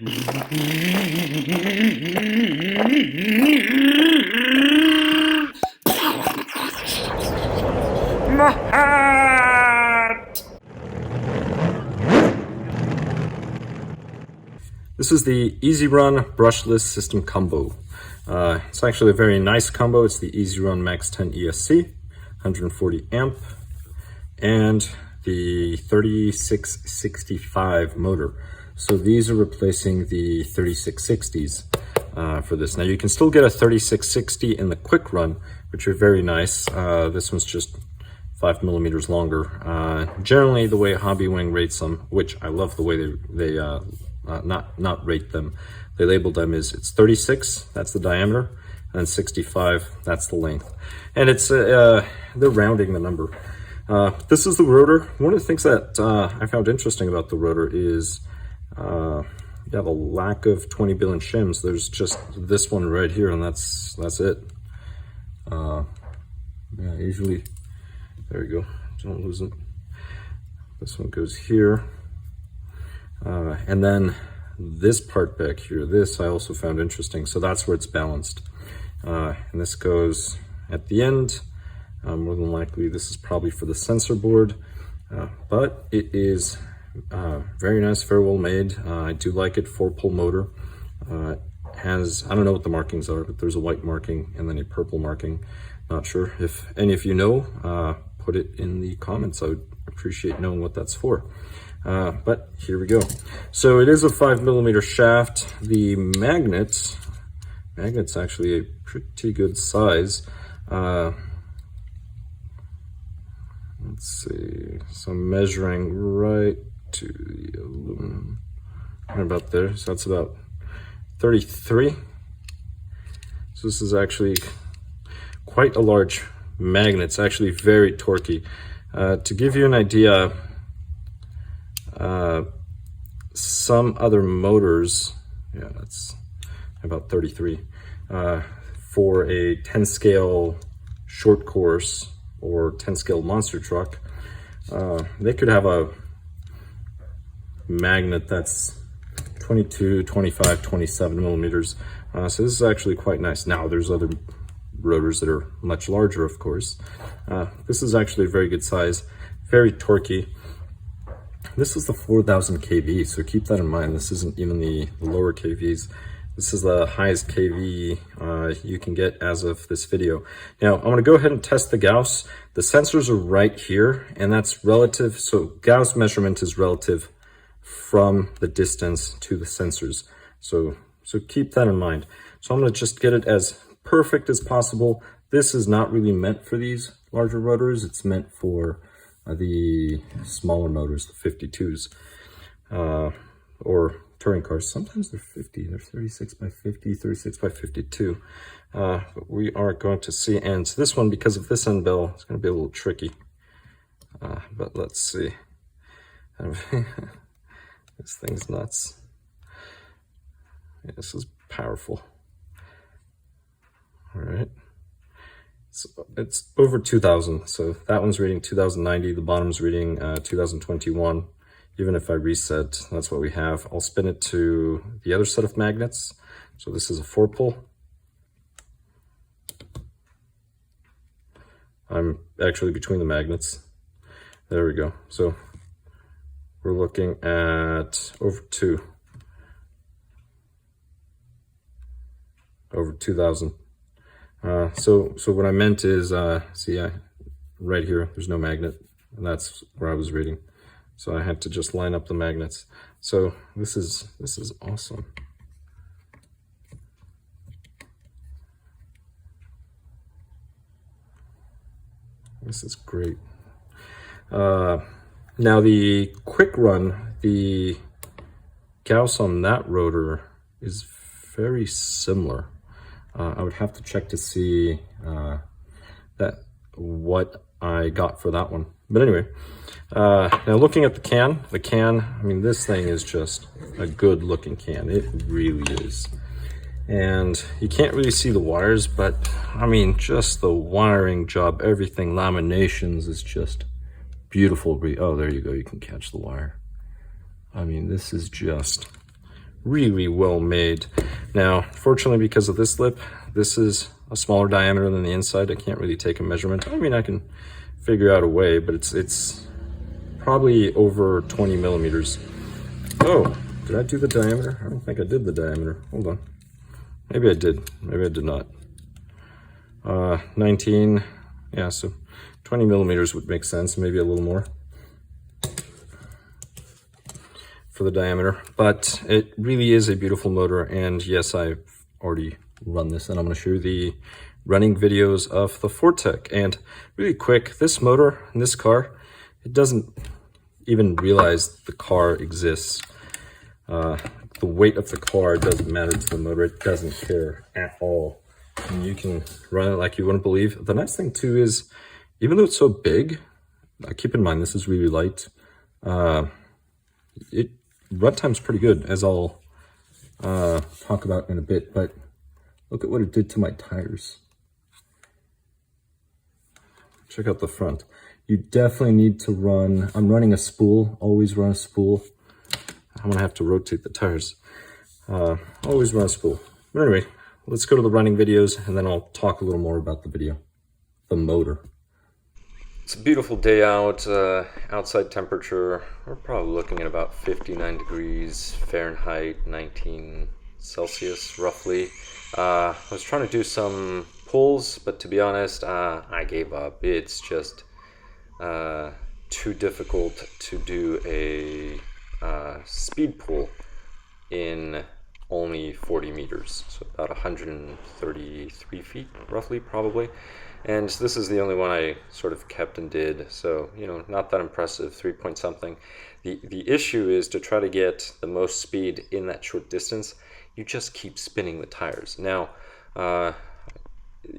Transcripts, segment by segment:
My hat! This is the EzRun brushless system combo. It's actually a very nice combo. It's the EzRun Max10 ESC, 140 amp, and the 3665 motor. So these are replacing the 3660s for this. Now you can still get a 3660 in the Quicrun, which are very nice. This one's just 5 millimeters longer. Generally, the way Hobbywing rates them, which I love the way they not rate them, they labeled them is it's 36, that's the diameter, and 65, that's the length. And it's they're rounding the number. This is the rotor. One of the things that I found interesting about the rotor is you have a lack of 20 billion shims. There's just this one right here, and that's it. Yeah, usually, there we go, don't lose it. This one goes here. And then this part back here, this I also found interesting. So that's where it's balanced. And this goes at the end. More than likely, this is probably for the sensor board. But it is very nice, very well made. I do like it, 4-pole motor. Has, I don't know what the markings are, but there's a white marking and then a purple marking. Not sure if any of you know, put it in the comments. I would appreciate knowing what that's for. But here we go. So it is a 5 millimeter shaft. The magnet's actually a pretty good size. Let's see. So I'm measuring right to the aluminum. Right about there. So that's about 33. So this is actually quite a large magnet. It's actually very torquey. To give you an idea, some other motors, yeah, that's about 33, for a 10 scale short course or 10 scale monster truck, they could have a magnet that's 22, 25, 27 millimeters. So this is actually quite nice. Now there's other rotors that are much larger, of course. This is actually a very good size, very torquey. This is the 4000 kV, so keep that in mind. This isn't even the lower kVs. This is the highest kV you can get as of this video. Now, I'm gonna go ahead and test the Gauss. The sensors are right here, and that's relative. So Gauss measurement is relative from the distance to the sensors. So keep that in mind. So I'm gonna just get it as perfect as possible. This is not really meant for these larger rotors. It's meant for the smaller motors, the 52s, or touring cars. Sometimes they're 50, they're 36 by 50, 36 by 52. But we are going to see, and this one, because of this end bell, it's going to be a little tricky. But let's see. This thing's nuts. Yeah, this is powerful. All right. So it's over 2000. So that one's reading 2090. The bottom's reading 2021. Even if I reset, that's what we have. I'll spin it to the other set of magnets. So this is a 4-pole. I'm actually between the magnets. There we go. So we're looking at over 2000. So what I meant is, see, right here, there's no magnet, and that's where I was reading. So I had to just line up the magnets. So this is awesome. This is great. Now the Quicrun, the Gauss on that rotor is very similar. I would have to check to see what I got for that one. But anyway, now looking at the can, I mean, this thing is just a good looking can. It really is. And you can't really see the wires, but I mean, just the wiring job, everything, laminations is just beautiful. Oh, there you go. You can catch the wire. I mean, this is just really well made. Now, fortunately, because of this lip, this is a smaller diameter than the inside. I can't really take a measurement. I mean, I can figure out a way, but it's probably over 20 millimeters. Oh, did I do the diameter? I don't think I did the diameter. Hold on. Maybe I did. Maybe I did not. 19, yeah, so 20 millimeters would make sense, maybe a little more for the diameter. But it really is a beautiful motor, and yes, I've already run this, and I'm going to show you the running videos of the 4-Tec. And really quick, this motor in this car, it doesn't even realize the car exists. The weight of the car doesn't matter to the motor. It doesn't care at all. And you can run it like you wouldn't believe. The nice thing too is, even though it's so big, keep in mind this is really light. Runtime's pretty good, as I'll talk about in a bit. But look at what it did to my tires. Check out the front. You definitely need to run. I'm running a spool. Always run a spool. I'm gonna have to rotate the tires. Always run a spool. But anyway, let's go to the running videos, and then I'll talk a little more about the video, the motor. It's a beautiful day out. Outside temperature, we're probably looking at about 59 degrees Fahrenheit, 19 Celsius roughly. I was trying to do some pulls, but to be honest, I gave up. It's just too difficult to do a speed pull in only 40 meters, so about 133 feet roughly, probably. And this is the only one I sort of kept and did, so you know, not that impressive, 3 point something. The issue is to try to get the most speed in that short distance, you just keep spinning the tires. Now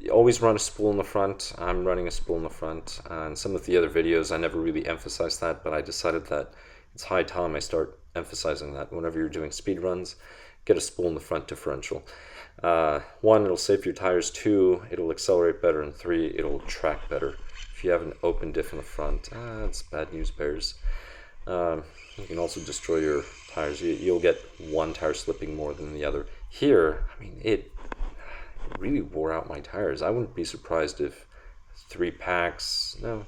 always run a spool in the front. I'm running a spool in the front. And some of the other videos I never really emphasized that, but I decided that it's high time I start emphasizing that. Whenever you're doing speed runs, get a spool in the front differential. 1, it'll save your tires. 2, it'll accelerate better. And 3, it'll track better. If you have an open diff in the front, it's bad news bears. You can also destroy your tires. You'll get one tire slipping more than the other. Here, I mean, it really wore out my tires. I wouldn't be surprised if 3 packs, no,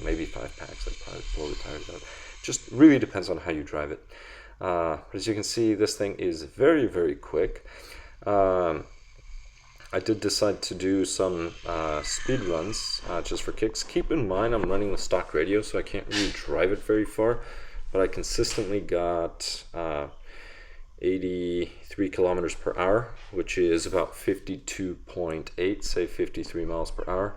maybe 5 packs, I'd probably blow the tires out. Just really depends on how you drive it. But as you can see, this thing is very, very quick. I did decide to do some speed runs just for kicks. Keep in mind I'm running the stock radio, so I can't really drive it very far, but I consistently got 83 kilometers per hour, which is about 52.8, say 53 miles per hour.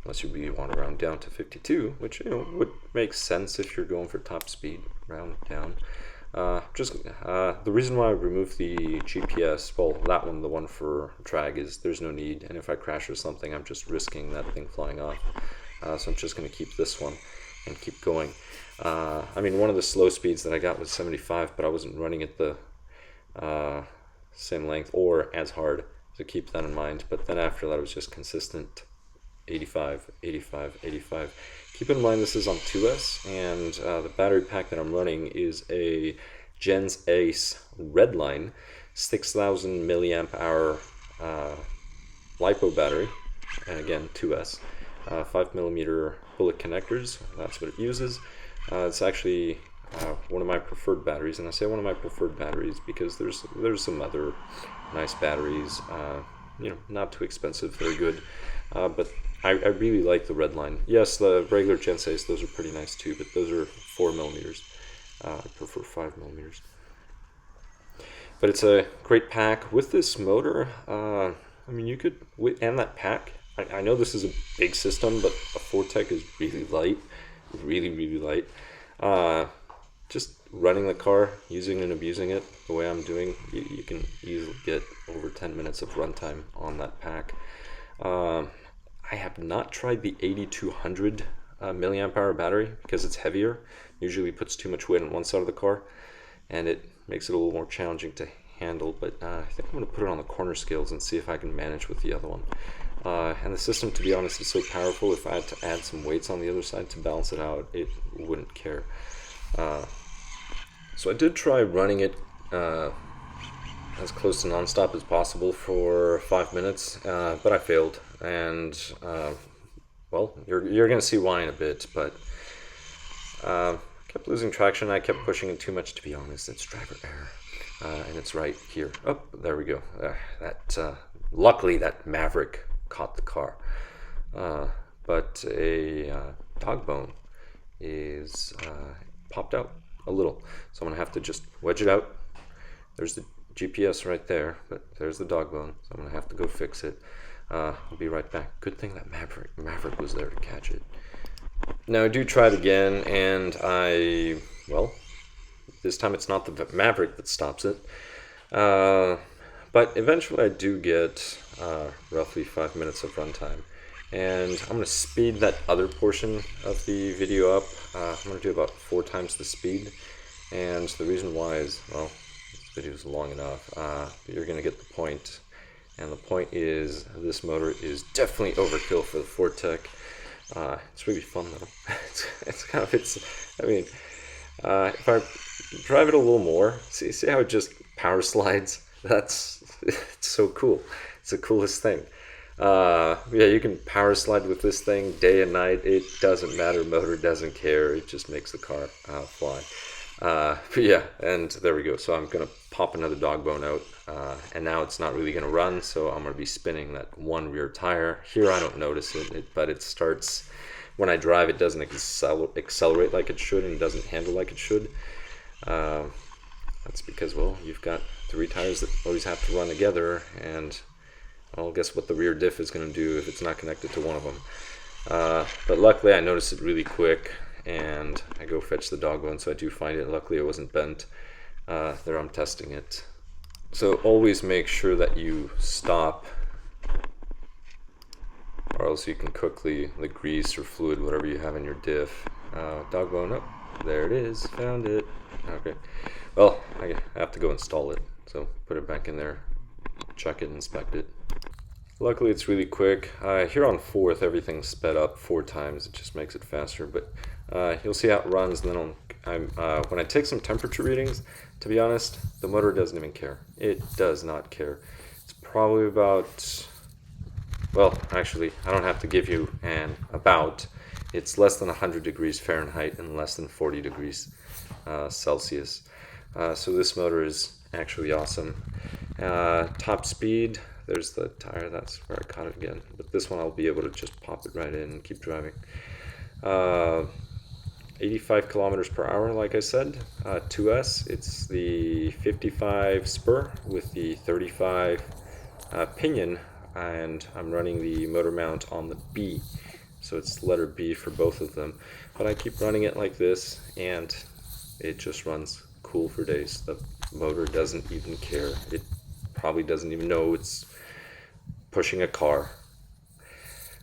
Unless you really want to round down to 52, which, you know, would make sense if you're going for top speed, round down. The reason why I removed the GPS, well, that one, the one for drag, is there's no need, and if I crash or something, I'm just risking that thing flying off. So I'm just going to keep this one and keep going. I mean, one of the slow speeds that I got was 75, but I wasn't running at the same length or as hard, so keep that in mind. But then after that, it was just consistent 85, 85, 85. Keep in mind this is on 2S, and the battery pack that I'm running is a Gens Ace Redline 6000 milliamp hour LiPo battery, and again 2S, 5mm bullet connectors. That's what it uses. It's actually one of my preferred batteries, and I say one of my preferred batteries because there's some other nice batteries, you know, not too expensive, very good, but I really like the Redline. Yes, the regular Gens Ace, those are pretty nice too, but those are 4mm. I prefer 5mm. But it's a great pack with this motor. I mean, you could, and that pack, I know this is a big system, but a 4-Tec is really light, really light. Just running the car, using and abusing it the way I'm doing, you can easily get over 10 minutes of runtime on that pack. I have not tried the 8200 milliamp hour battery because it's heavier. Usually puts too much weight on one side of the car, and it makes it a little more challenging to handle. But I think I'm going to put it on the corner scales and see if I can manage with the other one. And the system, to be honest, is so powerful. If I had to add some weights on the other side to balance it out, it wouldn't care. So I did try running it as close to non-stop as possible for 5 minutes, but I failed, and well, you're gonna see why in a bit, but kept losing traction. I kept pushing it too much, to be honest. It's driver error, and it's right here. Oh, there we go. Luckily that Maverick caught the car, but a dog bone is popped out a little, so I'm gonna have to just wedge it out. There's the GPS right there, but there's the dog bone, so I'm gonna have to go fix it. I'll be right back. Good thing that Maverick was there to catch it. Now I do try it again, and well, this time it's not the Maverick that stops it, but eventually I do get roughly 5 minutes of runtime, and I'm going to speed that other portion of the video up. I'm going to do about 4 times the speed, and the reason why is, well, this video is long enough, but you're going to get the point, and the point is this motor is definitely overkill for the 4-Tec. It's really fun though. I mean, if I drive it a little more, see how it just power slides? It's so cool. It's the coolest thing. Yeah, you can power slide with this thing day and night. It doesn't matter. Motor doesn't care. It just makes the car fly. But yeah, and there we go. So I'm gonna pop another dog bone out, and now it's not really gonna run, so I'm gonna be spinning that one rear tire. Here I don't notice it, but it starts, when I drive, it doesn't accelerate like it should, and it doesn't handle like it should. That's because, well, you've got 3 tires that always have to run together, and well, guess what the rear diff is going to do if it's not connected to one of them. But luckily I noticed it really quick, and I go fetch the dog bone, so I do find it. Luckily it wasn't bent. There I'm testing it. So always make sure that you stop, or else you can cook the grease or fluid, whatever you have in your diff. Dog bone up. There it is. Found it. Okay. Well, I have to go install it. So put it back in there, check it, inspect it. Luckily it's really quick. Here on 4th, everything's sped up 4 times. It just makes it faster. But you'll see how it runs. And then when I take some temperature readings, to be honest, the motor doesn't even care. It does not care. It's probably about, well, actually, I don't have to give you an about. It's less than 100 degrees Fahrenheit and less than 40 degrees Celsius. So this motor is actually awesome. Top speed, there's the tire, that's where I caught it again. But this one I'll be able to just pop it right in and keep driving. 85 kilometers per hour, like I said. 2S, it's the 55 spur with the 35 pinion, and I'm running the motor mount on the B. So it's letter B for both of them. But I keep running it like this, and it just runs cool for days. The motor doesn't even care. It probably doesn't even know it's pushing a car.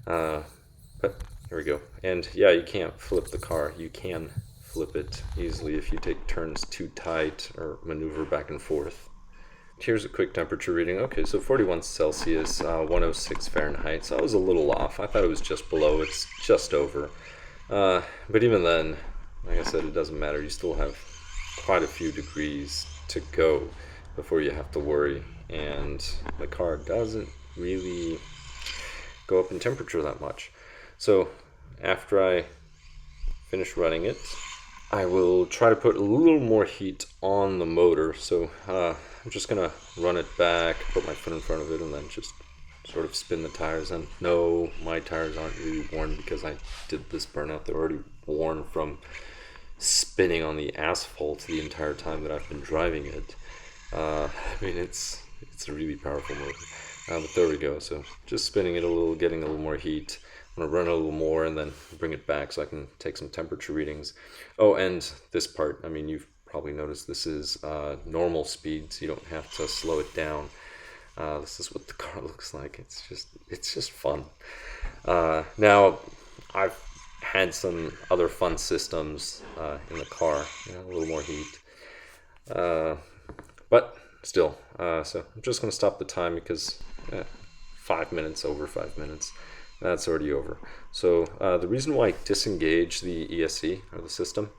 But here we go. And yeah, you can't flip the car. You can flip it easily if you take turns too tight or maneuver back and forth. Here's a quick temperature reading. Okay, so 41 Celsius, 106 Fahrenheit. So I was a little off. I thought it was just below. It's just over. But even then, like I said, it doesn't matter. You still have quite a few degrees to go before you have to worry. And the car doesn't really go up in temperature that much. So after I finish running it, I will try to put a little more heat on the motor. So I'm just gonna run it back, put my foot in front of it, and then just sort of spin the tires. And no, my tires aren't really worn because I did this burnout. They're already worn from spinning on the asphalt the entire time that I've been driving it. I mean, it's a really powerful motor. But there we go. So just spinning it a little, getting a little more heat. I'm gonna run a little more and then bring it back so I can take some temperature readings. Oh, and this part, I mean, you've probably noticed this is normal speed, so you don't have to slow it down. This is what the car looks like. It's just fun. Now, I've had some other fun systems in the car, you know, a little more heat. But still, so I'm just gonna stop the time because 5 minutes, over 5 minutes. That's already over. So the reason why I disengage the ESC, or the system,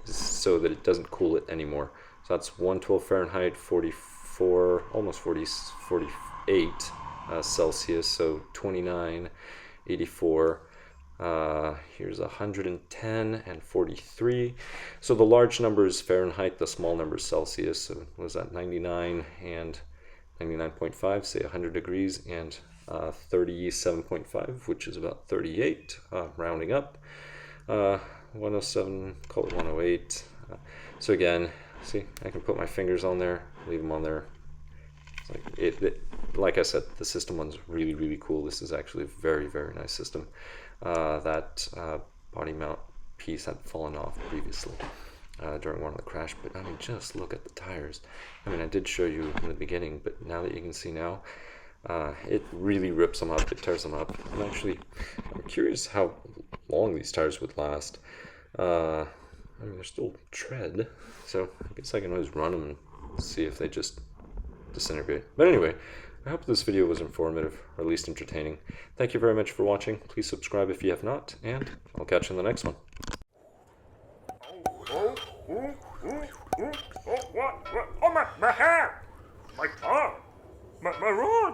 is so that it doesn't cool it anymore. So that's 112 Fahrenheit, 40 44, almost 48 Celsius, so 29, 84. Here's 110 and 43. So the large number is Fahrenheit, the small number is Celsius. So what was that, 99 and 99.5, say 100 degrees, and 37.5, which is about 38, rounding up. 107, call it 108. So again, see, I can put my fingers on there, leave them on there. It's like like I said, the system one's really, really cool. This is actually a very, very nice system. That body mount piece had fallen off previously during one of the crash, but I mean, just look at the tires. I mean, I did show you in the beginning, but now that you can see now, it really rips them up, it tears them up. I'm curious how long these tires would last. I mean, they're still tread, so I guess I can always run them and see if they just disintegrate. But anyway, I hope this video was informative, or at least entertaining. Thank you very much for watching. Please subscribe if you have not, and I'll catch you in the next one. What? Oh, my hair! My tongue! My rod!